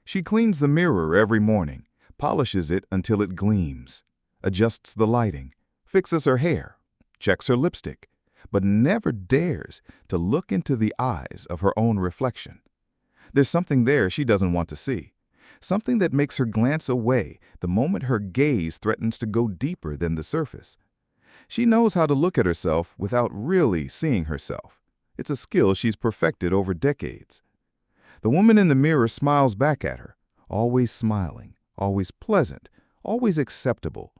She cleans the mirror every morning, polishes it until it gleams, adjusts the lighting, fixes her hair, checks her lipstick, but never dares to look into the eyes of her own reflection. There's something there she doesn't want to see, something that makes her glance away the moment her gaze threatens to go deeper than the surface. She knows how to look at herself without really seeing herself. It's a skill she's perfected over decades. The woman in the mirror smiles back at her, always smiling, always pleasant, always acceptable.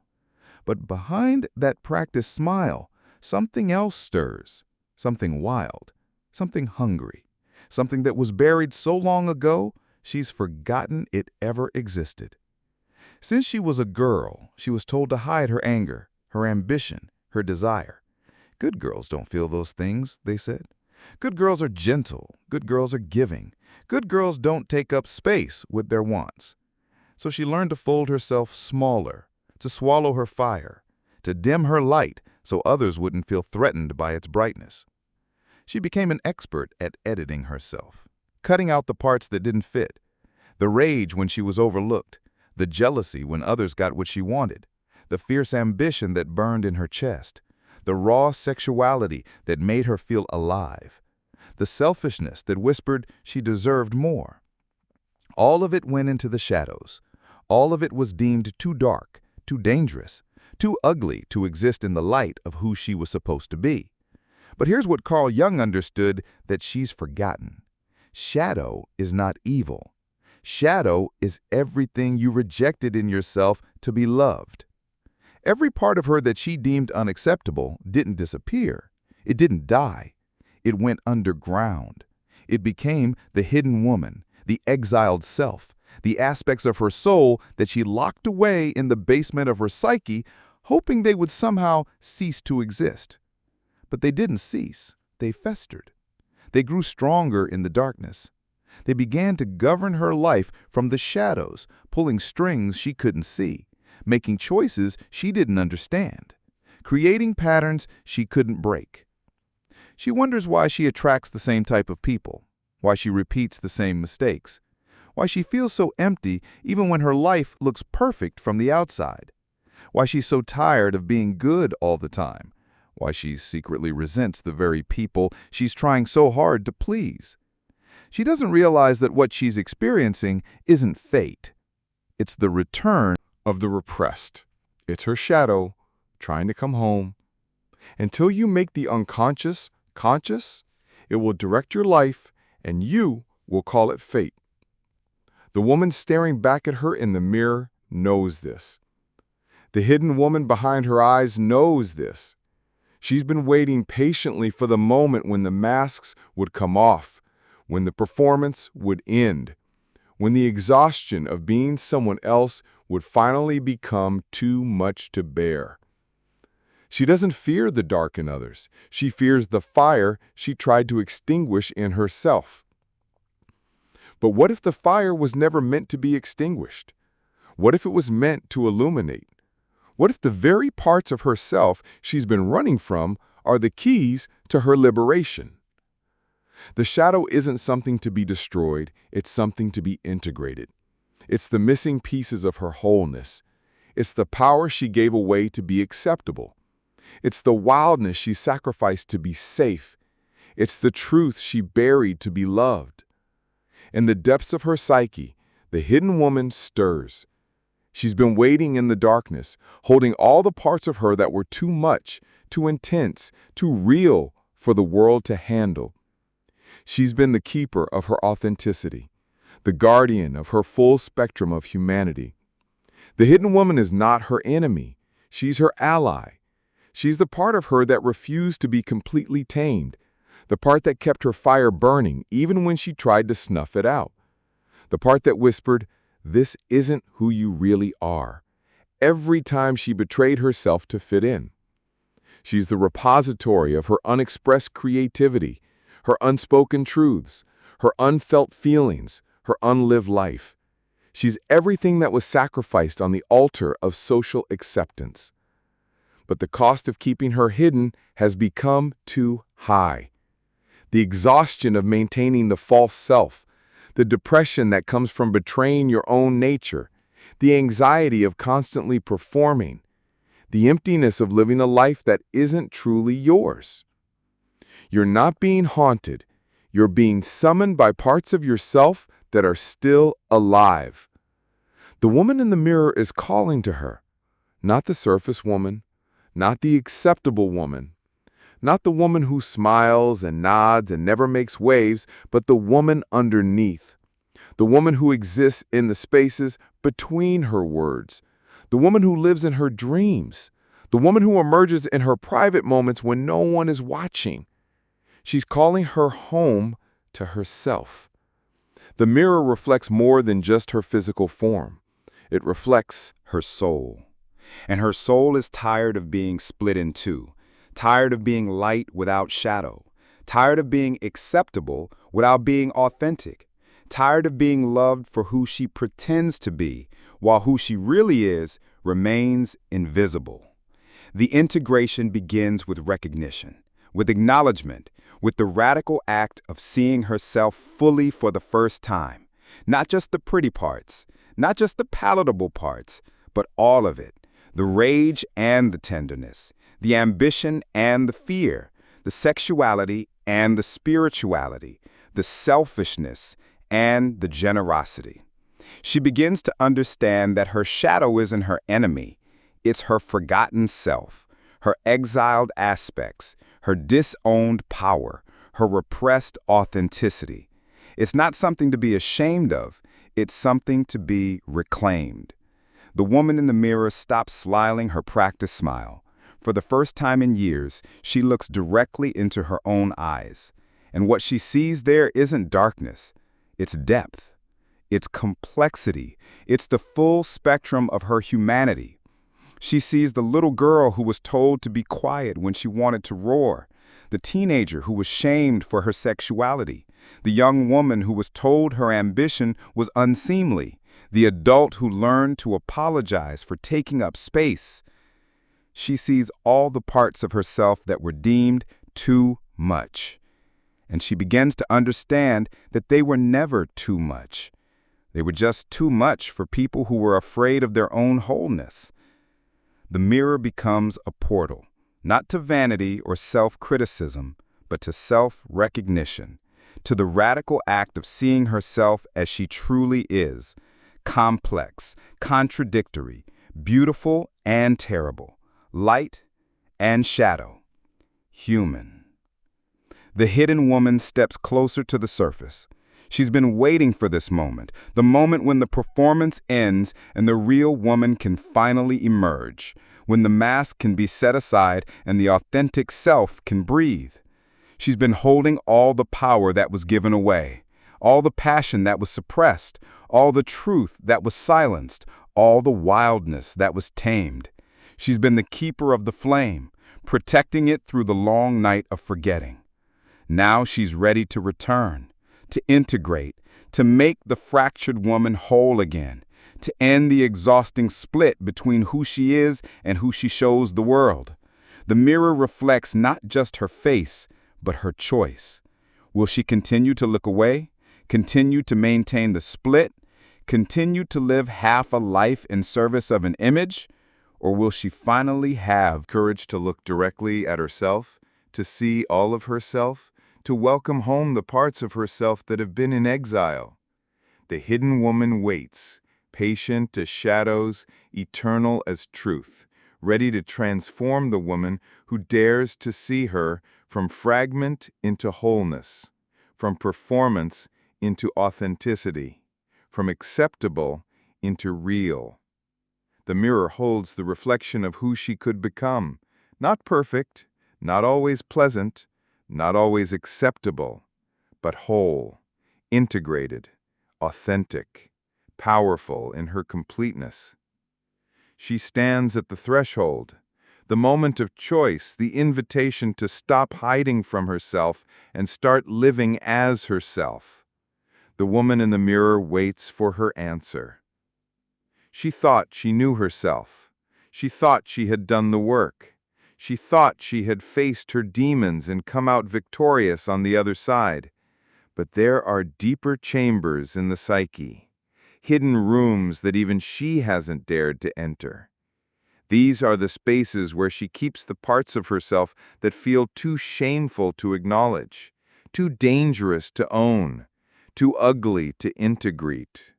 But behind that practiced smile, something else stirs, something wild, something hungry, something that was buried so long ago she's forgotten it ever existed. Since she was a girl, she was told to hide her anger, her ambition, her desire. Good girls don't feel those things, they said. Good girls are gentle. Good girls are giving. Good girls don't take up space with their wants. So she learned to fold herself smaller, to swallow her fire, to dim her light so others wouldn't feel threatened by its brightness. She became an expert at editing herself, cutting out the parts that didn't fit, the rage when she was overlooked, the jealousy when others got what she wanted, the fierce ambition that burned in her chest, the raw sexuality that made her feel alive, the selfishness that whispered she deserved more. All of it went into the shadows. All of it was deemed too dark, too dangerous, too ugly to exist in the light of who she was supposed to be. But here's what Carl Jung understood that she's forgotten. Shadow is not evil. Shadow is everything you rejected in yourself to be loved. Every part of her that she deemed unacceptable didn't disappear. It didn't die. It went underground. It became the hidden woman, the exiled self, the aspects of her soul that she locked away in the basement of her psyche, hoping they would somehow cease to exist. But they didn't cease. They festered. They grew stronger in the darkness. They began to govern her life from the shadows, pulling strings she couldn't see, making choices she didn't understand, creating patterns she couldn't break. She wonders why she attracts the same type of people, why she repeats the same mistakes, why she feels so empty even when her life looks perfect from the outside, why she's so tired of being good all the time, why she secretly resents the very people she's trying so hard to please. She doesn't realize that what she's experiencing isn't fate. It's the return of the repressed. It's her shadow trying to come home. Until you make the unconscious conscious, it will direct your life and you will call it fate. The woman staring back at her in the mirror knows this. The hidden woman behind her eyes knows this. She's been waiting patiently for the moment when the masks would come off, when the performance would end, when the exhaustion of being someone else would finally become too much to bear. She doesn't fear the dark in others. She fears the fire she tried to extinguish in herself. But what if the fire was never meant to be extinguished? What if it was meant to illuminate? What if the very parts of herself she's been running from are the keys to her liberation? The shadow isn't something to be destroyed, it's something to be integrated. It's the missing pieces of her wholeness. It's the power she gave away to be acceptable. It's the wildness she sacrificed to be safe. It's the truth she buried to be loved. In the depths of her psyche, the hidden woman stirs. She's been waiting in the darkness, holding all the parts of her that were too much, too intense, too real for the world to handle. She's been the keeper of her authenticity, the guardian of her full spectrum of humanity. The hidden woman is not her enemy. She's her ally. She's the part of her that refused to be completely tamed, the part that kept her fire burning even when she tried to snuff it out, the part that whispered, "This isn't who you really are," every time she betrayed herself to fit in. She's the repository of her unexpressed creativity, her unspoken truths, her unfelt feelings, her unlived life. She's everything that was sacrificed on the altar of social acceptance. But the cost of keeping her hidden has become too high. The exhaustion of maintaining the false self, the depression that comes from betraying your own nature, the anxiety of constantly performing, the emptiness of living a life that isn't truly yours. You're not being haunted. You're being summoned by parts of yourself that are still alive. The woman in the mirror is calling to her, not the surface woman, not the acceptable woman, not the woman who smiles and nods and never makes waves, but the woman underneath, the woman who exists in the spaces between her words, the woman who lives in her dreams, the woman who emerges in her private moments when no one is watching. She's calling her home to herself. The mirror reflects more than just her physical form. It reflects Her soul. And her soul is tired of being split in two, tired of being light without shadow, tired of being acceptable without being authentic, tired of being loved for who she pretends to be, while who she really is remains invisible. The integration begins with recognition, with acknowledgement, with the radical act of seeing herself fully for the first time. Not just the pretty parts, not just the palatable parts, but all of it. The rage and the tenderness, the ambition and the fear, the sexuality and the spirituality, the selfishness and the generosity. She begins to understand that her shadow isn't her enemy. It's her forgotten self, her exiled aspects, her disowned power, her repressed authenticity. It's not something to be ashamed of. It's something to be reclaimed. The woman in the mirror stops smiling her practiced smile. For the first time in years, she looks directly into her own eyes. And what she sees there isn't darkness. It's depth. It's complexity. It's the full spectrum of her humanity. She sees the little girl who was told to be quiet when she wanted to roar, the teenager who was shamed for her sexuality, the young woman who was told her ambition was unseemly, the adult who learned to apologize for taking up space. She sees all the parts of herself that were deemed too much. And she begins to understand that they were never too much. They were just too much for people who were afraid of their own wholeness. The mirror becomes a portal, not to vanity or self-criticism, but to self-recognition, to the radical act of seeing herself as she truly is, complex, contradictory, beautiful and terrible, light and shadow, human. The hidden woman steps closer to the surface. She's been waiting for this moment, the moment when the performance ends and the real woman can finally emerge, when the mask can be set aside and the authentic self can breathe. She's been holding all the power that was given away, all the passion that was suppressed, all the truth that was silenced, all the wildness that was tamed. She's been the keeper of the flame, protecting it through the long night of forgetting. Now she's ready to return, to integrate, to make the fractured woman whole again, to end the exhausting split between who she is and who she shows the world. The mirror reflects not just her face, but her choice. Will she continue to look away, continue to maintain the split, continue to live half a life in service of an image, or will she finally have courage to look directly at herself, to see all of herself, to welcome home the parts of herself that have been in exile? The hidden woman waits, patient as shadows, eternal as truth, ready to transform the woman who dares to see her from fragment into wholeness, from performance into authenticity, from acceptable into real. The mirror holds the reflection of who she could become, not perfect, not always pleasant, not always acceptable, but whole, integrated, authentic, powerful in her completeness. She stands at the threshold, the moment of choice, the invitation to stop hiding from herself and start living as herself. The woman in the mirror waits for her answer. She thought she knew herself. She thought she had done the work. She thought she had faced her demons and come out victorious on the other side. But there are deeper chambers in the psyche, hidden rooms that even she hasn't dared to enter. These are the spaces where she keeps the parts of herself that feel too shameful to acknowledge, too dangerous to own, too ugly to integrate.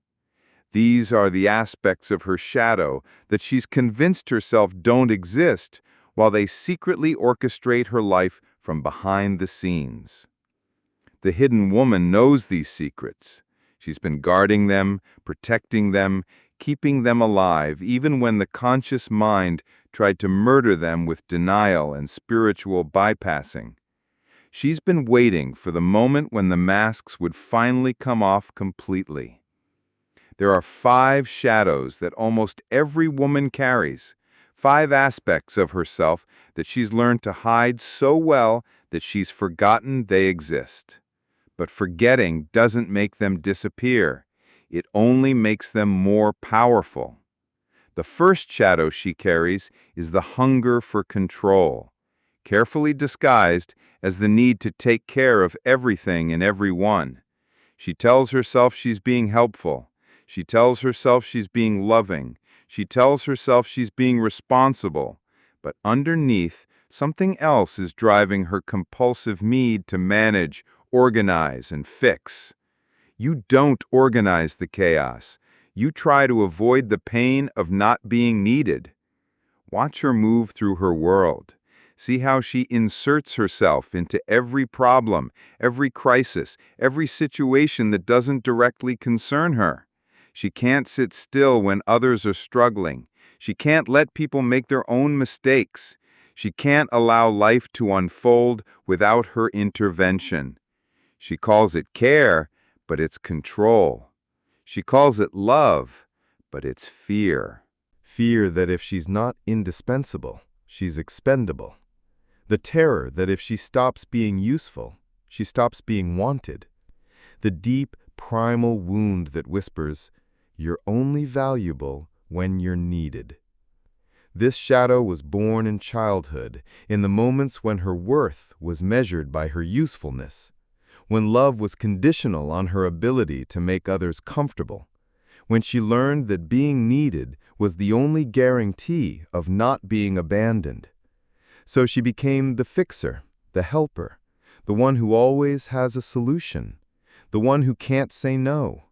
These are the aspects of her shadow that she's convinced herself don't exist, while they secretly orchestrate her life from behind the scenes. The hidden woman knows these secrets. She's been guarding them, protecting them, keeping them alive, even when the conscious mind tried to murder them with denial and spiritual bypassing. She's been waiting for the moment when the masks would finally come off completely. There are 5 shadows that almost every woman carries, 5 aspects of herself that she's learned to hide so well that she's forgotten they exist. But forgetting doesn't make them disappear. It only makes them more powerful. The first shadow she carries is the hunger for control, carefully disguised as the need to take care of everything and everyone. She tells herself she's being helpful. She tells herself she's being loving. She tells herself she's being responsible. But underneath, something else is driving her compulsive need to manage, organize, and fix. You don't organize the chaos. You try to avoid the pain of not being needed. Watch her move through her world. See how she inserts herself into every problem, every crisis, every situation that doesn't directly concern her. She can't sit still when others are struggling. She can't let people make their own mistakes. She can't allow life to unfold without her intervention. She calls it care, but it's control. She calls it love, but it's fear. Fear that if she's not indispensable, she's expendable. The terror that if she stops being useful, she stops being wanted. The deep, primal wound that whispers, "You're only valuable when you're needed." This shadow was born in childhood, in the moments when her worth was measured by her usefulness, when love was conditional on her ability to make others comfortable, when she learned that being needed was the only guarantee of not being abandoned. So she became the fixer, the helper, the one who always has a solution, the one who can't say no,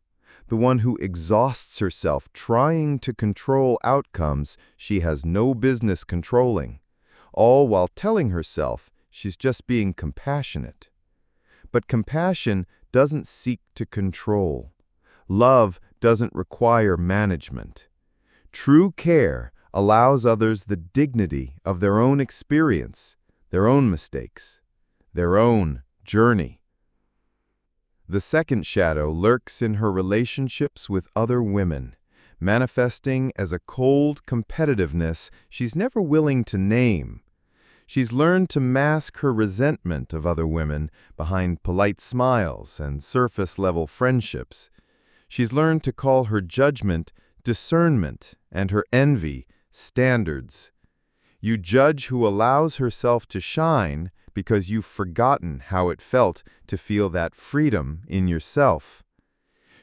the one who exhausts herself trying to control outcomes she has no business controlling, all while telling herself she's just being compassionate. But compassion doesn't seek to control. Love doesn't require management. True care allows others the dignity of their own experience, their own mistakes, their own journey. The second shadow lurks in her relationships with other women, manifesting as a cold competitiveness she's never willing to name. She's learned to mask her resentment of other women behind polite smiles and surface-level friendships. She's learned to call her judgment discernment and her envy standards. You judge who allows herself to shine because you've forgotten how it felt to feel that freedom in yourself.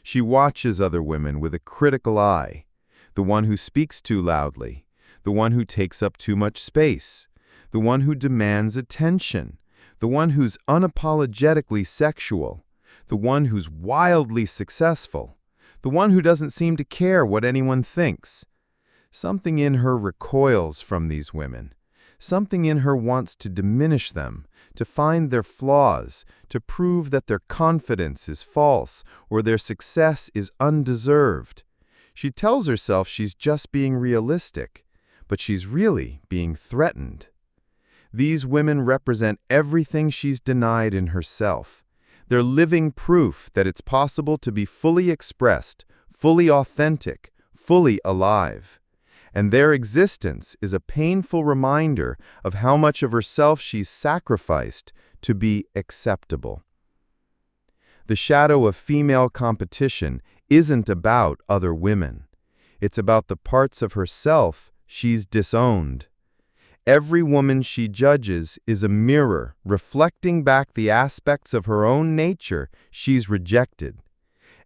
She watches other women with a critical eye, the one who speaks too loudly, the one who takes up too much space, the one who demands attention, the one who's unapologetically sexual, the one who's wildly successful, the one who doesn't seem to care what anyone thinks. Something in her recoils from these women. Something in her wants to diminish them, to find their flaws, to prove that their confidence is false or their success is undeserved. She tells herself she's just being realistic, but she's really being threatened. These women represent everything she's denied in herself. They're living proof that it's possible to be fully expressed, fully authentic, fully alive. And their existence is a painful reminder of how much of herself she's sacrificed to be acceptable. The shadow of female competition isn't about other women. It's about the parts of herself she's disowned. Every woman she judges is a mirror reflecting back the aspects of her own nature she's rejected.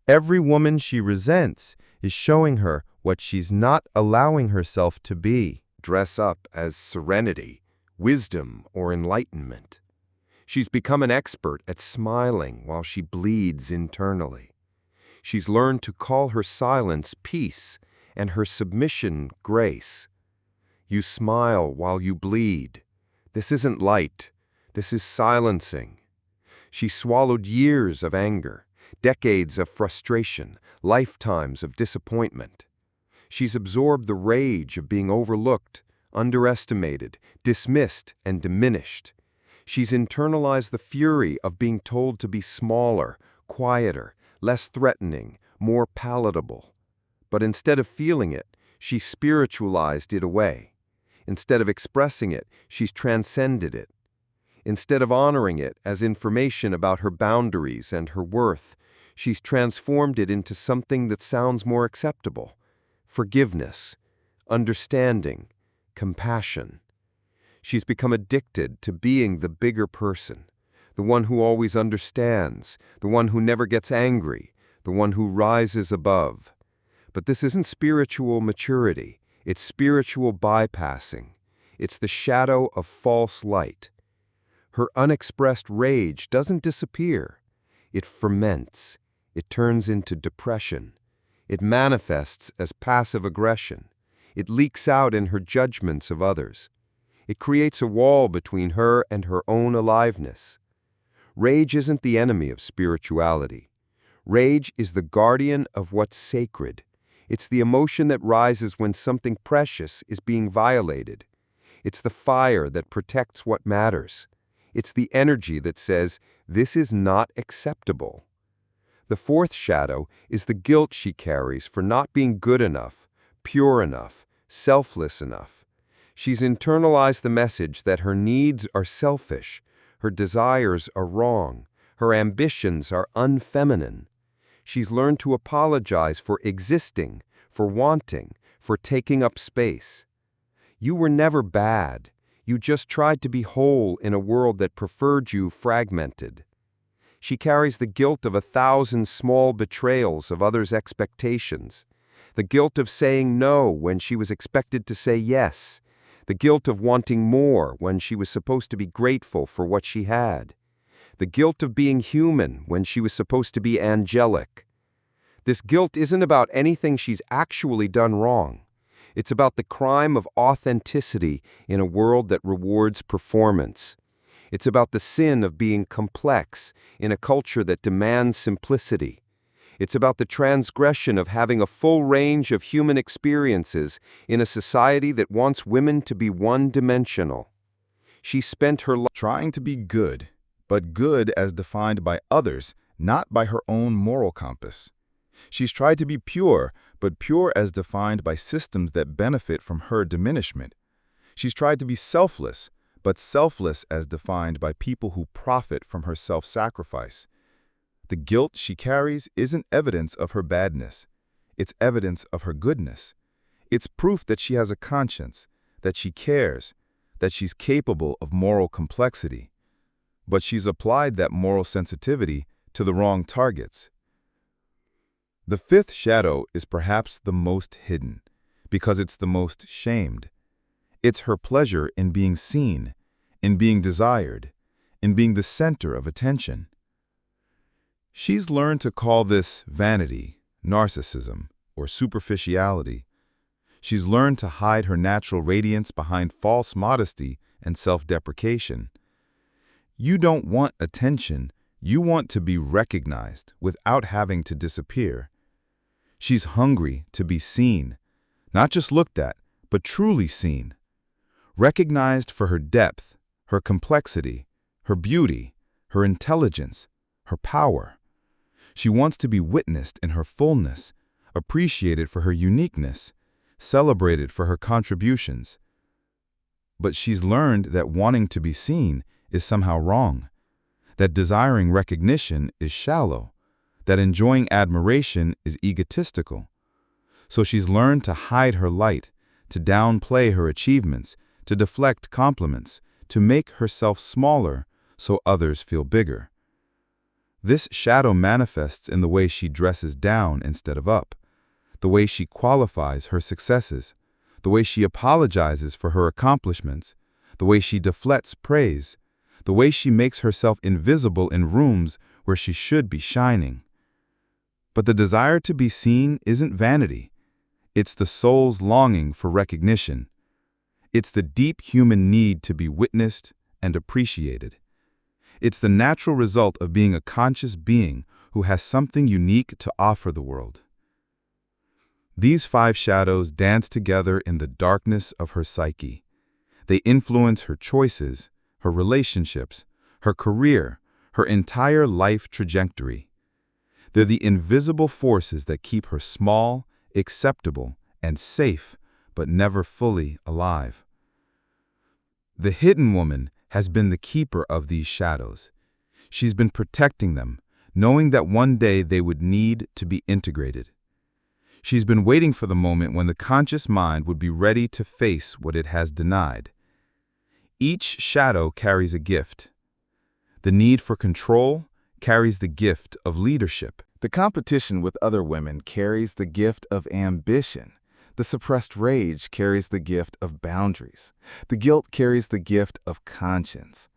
Every woman she resents is showing her what she's not allowing herself to be. Dress up as serenity, wisdom, or enlightenment. She's become an expert at smiling while she bleeds internally. She's learned to call her silence peace and her submission grace. You smile while you bleed. This isn't light. This is silencing. She swallowed years of anger, decades of frustration, lifetimes of disappointment. She's absorbed the rage of being overlooked, underestimated, dismissed, and diminished. She's internalized the fury of being told to be smaller, quieter, less threatening, more palatable. But instead of feeling it, she spiritualized it away. Instead of expressing it, she's transcended it. Instead of honoring it as information about her boundaries and her worth, she's transformed it into something that sounds more acceptable. Forgiveness, understanding, compassion. She's become addicted to being the bigger person, the one who always understands, the one who never gets angry, the one who rises above. But this isn't spiritual maturity. It's spiritual bypassing. It's the shadow of false light. Her unexpressed rage doesn't disappear. It ferments. It turns into depression. It manifests as passive aggression. It leaks out in her judgments of others. It creates a wall between her and her own aliveness. Rage isn't the enemy of spirituality. Rage is the guardian of what's sacred. It's the emotion that rises when something precious is being violated. It's the fire that protects what matters. It's the energy that says, this is not acceptable. The fourth shadow is the guilt she carries for not being good enough, pure enough, selfless enough. She's internalized the message that her needs are selfish, her desires are wrong, her ambitions are unfeminine. She's learned to apologize for existing, for wanting, for taking up space. You were never bad. You just tried to be whole in a world that preferred you fragmented. She carries the guilt of 1,000 small betrayals of others' expectations, the guilt of saying no when she was expected to say yes, the guilt of wanting more when she was supposed to be grateful for what she had, the guilt of being human when she was supposed to be angelic. This guilt isn't about anything she's actually done wrong. It's about the crime of authenticity in a world that rewards performance. It's about the sin of being complex in a culture that demands simplicity. It's about the transgression of having a full range of human experiences in a society that wants women to be one-dimensional. She spent her life trying to be good, but good as defined by others, not by her own moral compass. She's tried to be pure, but pure as defined by systems that benefit from her diminishment. She's tried to be selfless, but selfless as defined by people who profit from her self-sacrifice. The guilt she carries isn't evidence of her badness. It's evidence of her goodness. It's proof that she has a conscience, that she cares, that she's capable of moral complexity. But she's applied that moral sensitivity to the wrong targets. The fifth shadow is perhaps the most hidden, because it's the most shamed. It's her pleasure in being seen, in being desired, in being the center of attention. She's learned to call this vanity, narcissism, or superficiality. She's learned to hide her natural radiance behind false modesty and self-deprecation. You don't want attention, you want to be recognized without having to disappear. She's hungry to be seen, not just looked at, but truly seen. Recognized for her depth, her complexity, her beauty, her intelligence, her power. She wants to be witnessed in her fullness, appreciated for her uniqueness, celebrated for her contributions. But she's learned that wanting to be seen is somehow wrong, that desiring recognition is shallow, that enjoying admiration is egotistical. So she's learned to hide her light, to downplay her achievements, to deflect compliments, to make herself smaller so others feel bigger. This shadow manifests in the way she dresses down instead of up, the way she qualifies her successes, the way she apologizes for her accomplishments, the way she deflects praise, the way she makes herself invisible in rooms where she should be shining. But the desire to be seen isn't vanity. It's the soul's longing for recognition. It's the deep human need to be witnessed and appreciated. It's the natural result of being a conscious being who has something unique to offer the world. These 5 shadows dance together in the darkness of her psyche. They influence her choices, her relationships, her career, her entire life trajectory. They're the invisible forces that keep her small, acceptable, and safe, but never fully alive. The hidden woman has been the keeper of these shadows. She's been protecting them, knowing that one day they would need to be integrated. She's been waiting for the moment when the conscious mind would be ready to face what it has denied. Each shadow carries a gift. The need for control carries the gift of leadership. The competition with other women carries the gift of ambition. The suppressed rage carries the gift of boundaries. The guilt carries the gift of conscience.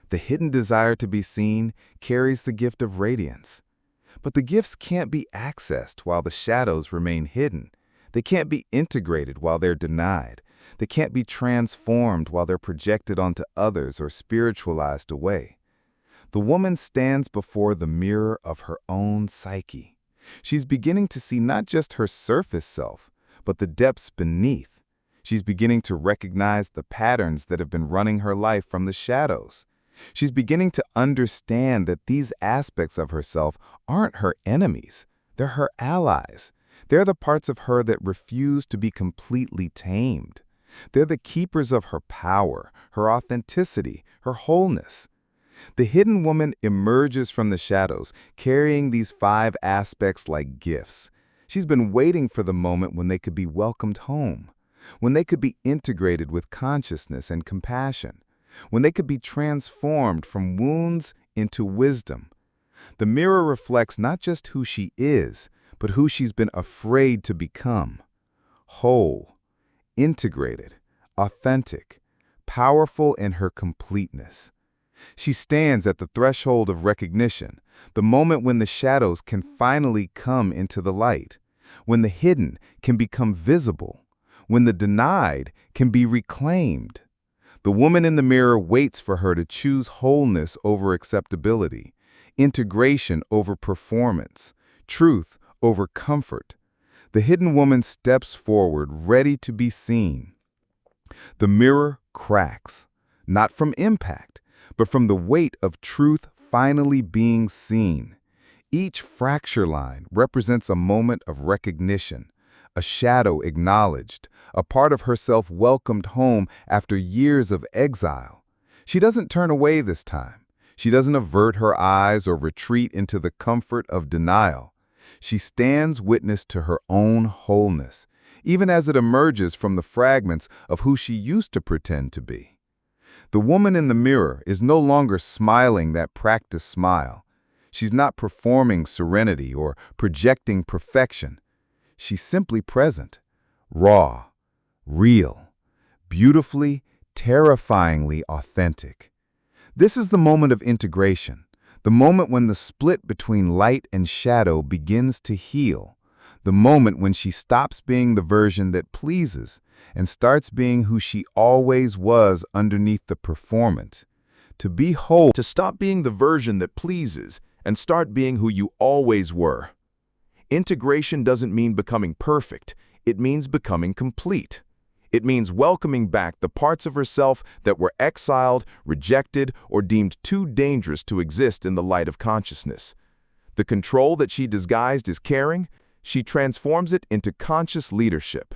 The hidden desire to be seen carries the gift of radiance. But the gifts can't be accessed while the shadows remain hidden. They can't be integrated while they're denied. They can't be transformed while they're projected onto others or spiritualized away. The woman stands before the mirror of her own psyche. She's beginning to see not just her surface self, but the depths beneath. She's beginning to recognize the patterns that have been running her life from the shadows. She's beginning to understand that these aspects of herself aren't her enemies. They're her allies. They're the parts of her that refuse to be completely tamed. They're the keepers of her power, her authenticity, her wholeness. The hidden woman emerges from the shadows, carrying these 5 aspects like gifts. She's been waiting for the moment when they could be welcomed home, when they could be integrated with consciousness and compassion, when they could be transformed from wounds into wisdom. The mirror reflects not just who she is, but who she's been afraid to become. Whole, integrated, authentic, powerful in her completeness. She stands at the threshold of recognition, the moment when the shadows can finally come into the light, when the hidden can become visible, when the denied can be reclaimed. The woman in the mirror waits for her to choose wholeness over acceptability, integration over performance, truth over comfort. The hidden woman steps forward, ready to be seen. The mirror cracks, not from impact, but from the weight of truth finally being seen. Each fracture line represents a moment of recognition, a shadow acknowledged, a part of herself welcomed home after years of exile. She doesn't turn away this time. She doesn't avert her eyes or retreat into the comfort of denial. She stands witness to her own wholeness, even as it emerges from the fragments of who she used to pretend to be. The woman in the mirror is no longer smiling that practiced smile. She's not performing serenity or projecting perfection. She's simply present, raw, real, beautifully, terrifyingly authentic. This is the moment of integration, the moment when the split between light and shadow begins to heal, the moment when she stops being the version that pleases and starts being who she always was underneath the performance. To be whole, To stop being the version that pleases and start being who you always were. Integration doesn't mean becoming perfect. It means becoming complete. It means welcoming back the parts of herself that were exiled, rejected, or deemed too dangerous to exist in the light of consciousness. The control that she disguised as caring, she transforms it into conscious leadership.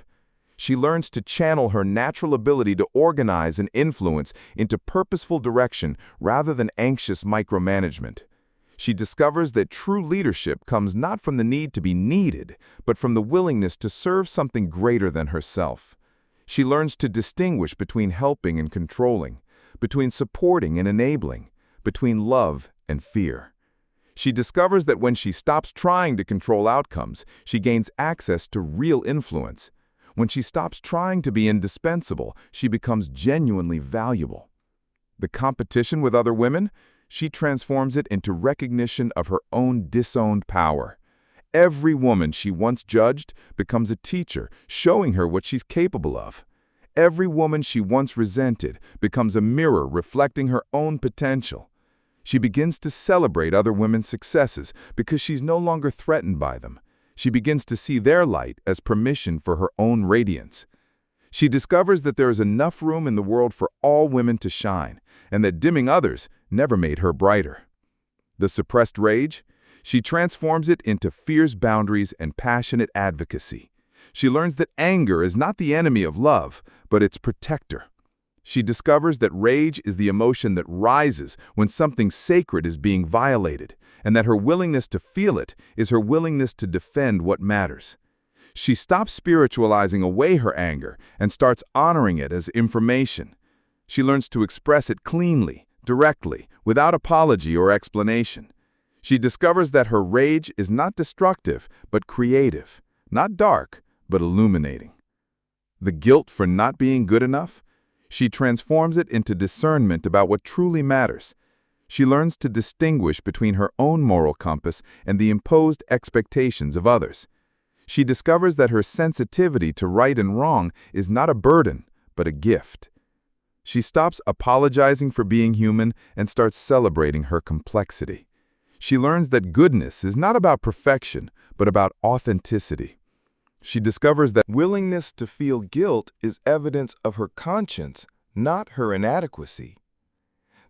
She learns to channel her natural ability to organize and influence into purposeful direction rather than anxious micromanagement. She discovers that true leadership comes not from the need to be needed, but from the willingness to serve something greater than herself. She learns to distinguish between helping and controlling, between supporting and enabling, between love and fear. She discovers that when she stops trying to control outcomes, she gains access to real influence. When she stops trying to be indispensable, she becomes genuinely valuable. The competition with other women, she transforms it into recognition of her own disowned power. Every woman she once judged becomes a teacher, showing her what she's capable of. Every woman she once resented becomes a mirror reflecting her own potential. She begins to celebrate other women's successes because she's no longer threatened by them. She begins to see their light as permission for her own radiance. She discovers that there is enough room in the world for all women to shine, and that dimming others never made her brighter. The suppressed rage? She transforms it into fierce boundaries and passionate advocacy. She learns that anger is not the enemy of love, but its protector. She discovers that rage is the emotion that rises when something sacred is being violated, and that her willingness to feel it is her willingness to defend what matters. She stops spiritualizing away her anger and starts honoring it as information. She learns to express it cleanly, directly, without apology or explanation. She discovers that her rage is not destructive, but creative, not dark, but illuminating. The guilt for not being good enough? She transforms it into discernment about what truly matters. She learns to distinguish between her own moral compass and the imposed expectations of others. She discovers that her sensitivity to right and wrong is not a burden, but a gift. She stops apologizing for being human and starts celebrating her complexity. She learns that goodness is not about perfection, but about authenticity. She discovers that willingness to feel guilt is evidence of her conscience, not her inadequacy.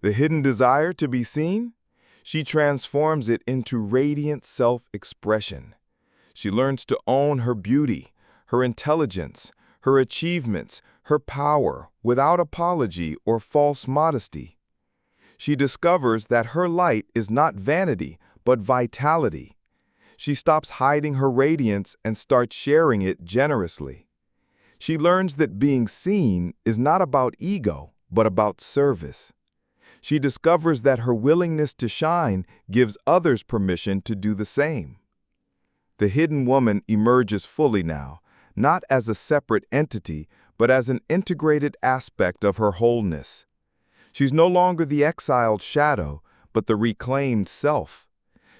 The hidden desire to be seen? She transforms it into radiant self-expression. She learns to own her beauty, her intelligence, her achievements, her power, without apology or false modesty. She discovers that her light is not vanity, but vitality. She stops hiding her radiance and starts sharing it generously. She learns that being seen is not about ego, but about service. She discovers that her willingness to shine gives others permission to do the same. The hidden woman emerges fully now, not as a separate entity, but as an integrated aspect of her wholeness. She's no longer the exiled shadow, but the reclaimed self.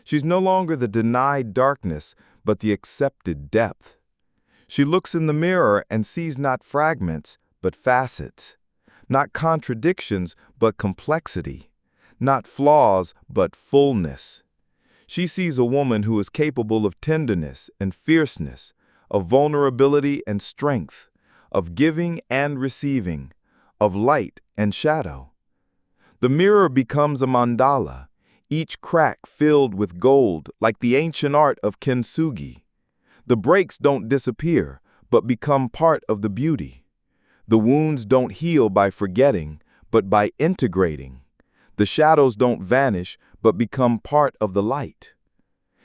She's no longer the denied darkness, but the accepted depth. She looks in the mirror and sees not fragments, but facets. Not contradictions, but complexity. Not flaws, but fullness. She sees a woman who is capable of tenderness and fierceness, of vulnerability and strength, of giving and receiving, of light and shadow. The mirror becomes a mandala, each crack filled with gold like the ancient art of kintsugi. The breaks don't disappear, but become part of the beauty. The wounds don't heal by forgetting, but by integrating. The shadows don't vanish, but become part of the light.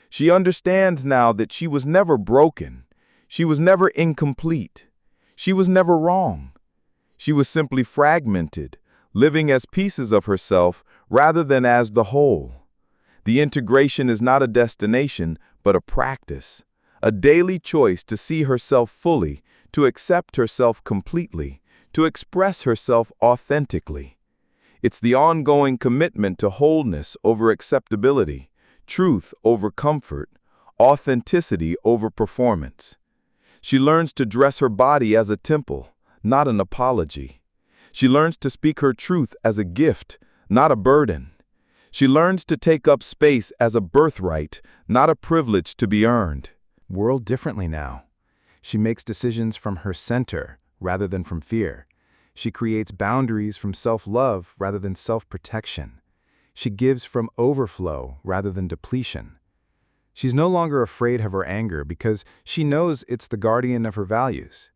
She understands now that she was never broken. She was never incomplete. She was never wrong. She was simply fragmented, living as pieces of herself rather than as the whole. The integration is not a destination, but a practice, a daily choice to see herself fully, to accept herself completely, to express herself authentically. It's the ongoing commitment to wholeness over acceptability, truth over comfort, authenticity over performance. She learns to dress her body as a temple, not an apology. She learns to speak her truth as a gift, not a burden. She learns to take up space as a birthright, not a privilege to be earned. World differently now. She makes decisions from her center rather than from fear. She creates boundaries from self-love rather than self-protection. She gives from overflow rather than depletion. She's no longer afraid of her anger because she knows it's the guardian of her values.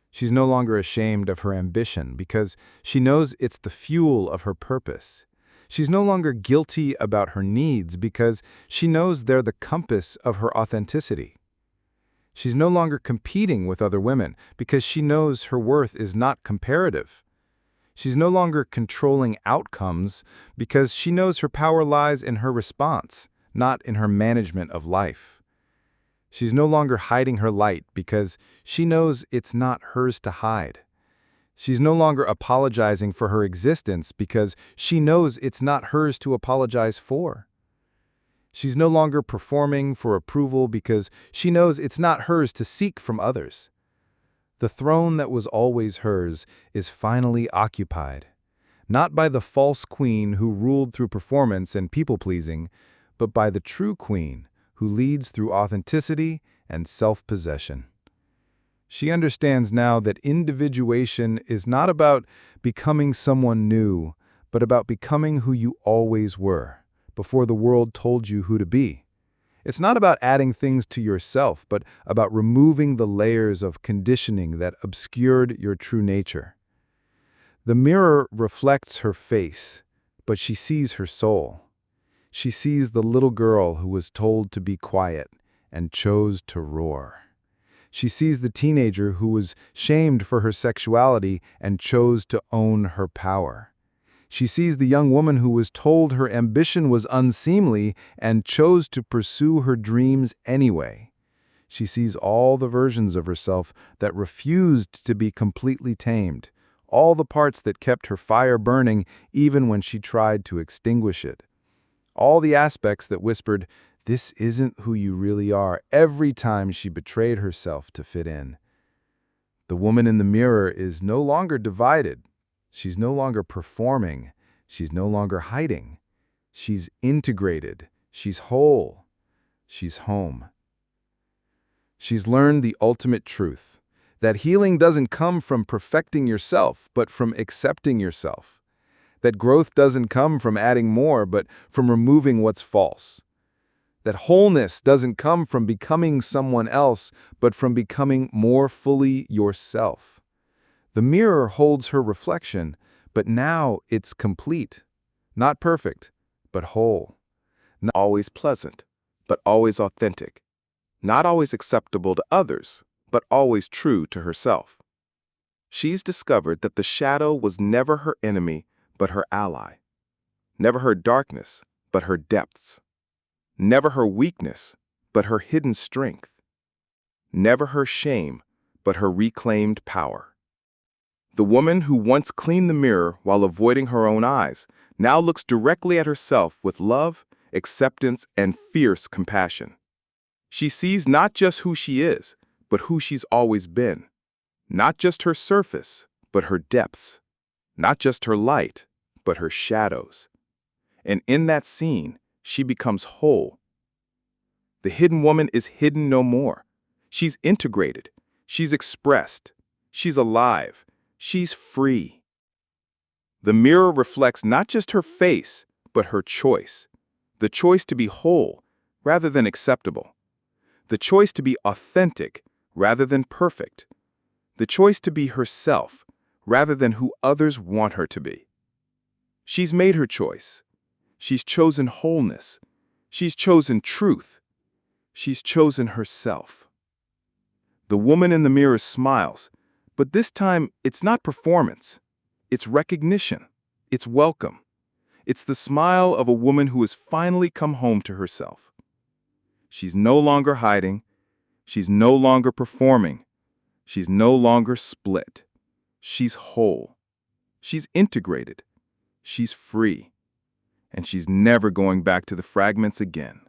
She's no longer ashamed of her ambition because she knows it's the fuel of her purpose. She's no longer guilty about her needs because she knows they're the compass of her authenticity. She's no longer competing with other women because she knows her worth is not comparative. She's no longer controlling outcomes because she knows her power lies in her response, not in her management of life. She's no longer hiding her light because she knows it's not hers to hide. She's no longer apologizing for her existence because she knows it's not hers to apologize for. She's no longer performing for approval because she knows it's not hers to seek from others. The throne that was always hers is finally occupied, not by the false queen who ruled through performance and people-pleasing, but by the true queen who leads through authenticity and self-possession. She understands now that individuation is not about becoming someone new, but about becoming who you always were, before the world told you who to be. It's not about adding things to yourself, but about removing the layers of conditioning that obscured your true nature. The mirror reflects her face, but she sees her soul. She sees the little girl who was told to be quiet and chose to roar. She sees the teenager who was shamed for her sexuality and chose to own her power. She sees the young woman who was told her ambition was unseemly and chose to pursue her dreams anyway. She sees all the versions of herself that refused to be completely tamed, all the parts that kept her fire burning even when she tried to extinguish it. All the aspects that whispered, "This isn't who you really are," every time she betrayed herself to fit in. The woman in the mirror is no longer divided. She's no longer performing. She's no longer hiding. She's integrated. She's whole. She's home. She's learned the ultimate truth, that healing doesn't come from perfecting yourself, but from accepting yourself. That growth doesn't come from adding more, but from removing what's false. That wholeness doesn't come from becoming someone else, but from becoming more fully yourself. The mirror holds her reflection, but now it's complete. Not perfect, but whole. Not always pleasant, but always authentic. Not always acceptable to others, but always true to herself. She's discovered that the shadow was never her enemy, but her ally. Never her darkness, but her depths. Never her weakness, but her hidden strength. Never her shame, but her reclaimed power. The woman who once cleaned the mirror while avoiding her own eyes now looks directly at herself with love, acceptance, and fierce compassion. She sees not just who she is, but who she's always been. Not just her surface, but her depths. Not just her light, but her shadows. And in that scene, she becomes whole. The hidden woman is hidden no more. She's integrated. She's expressed. She's alive. She's free. The mirror reflects not just her face, but her choice. The choice to be whole rather than acceptable. The choice to be authentic rather than perfect. The choice to be herself rather than who others want her to be. She's made her choice. She's chosen wholeness. She's chosen truth. She's chosen herself. The woman in the mirror smiles. But this time, it's not performance. It's recognition. It's welcome. It's the smile of a woman who has finally come home to herself. She's no longer hiding. She's no longer performing. She's no longer split. She's whole. She's integrated. She's free. And she's never going back to the fragments again.